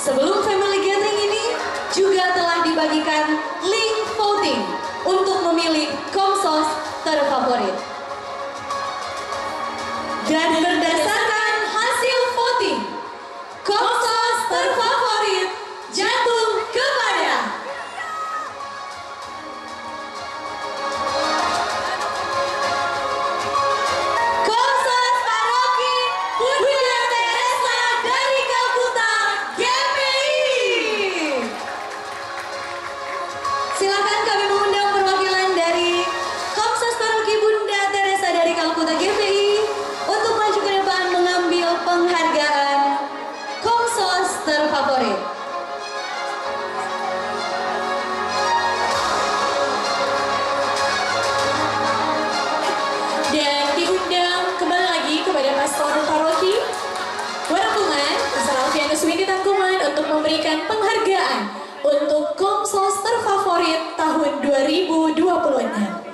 Sebelum family gathering ini juga telah dibagikan link voting untuk memilih komsos terfavorit. Dan berdasarkan hasil voting, komsos terfavorit jatuh kepada Komsos Paroki Bunda Teresa dari Kalkuta GPI. Silakan kami mengundang perwakilan dari Komsos Paroki Bunda Teresa dari Kalkuta GPI untuk maju ke depan mengambil penghargaan Komsos terfavorit. Dan diundang kembali lagi kepada Pastor Paroki Warampungan, Pastor Alfianus Windy Tangkuman untuk memberikan penghargaan untuk Komsos terfavorit tahun 2026.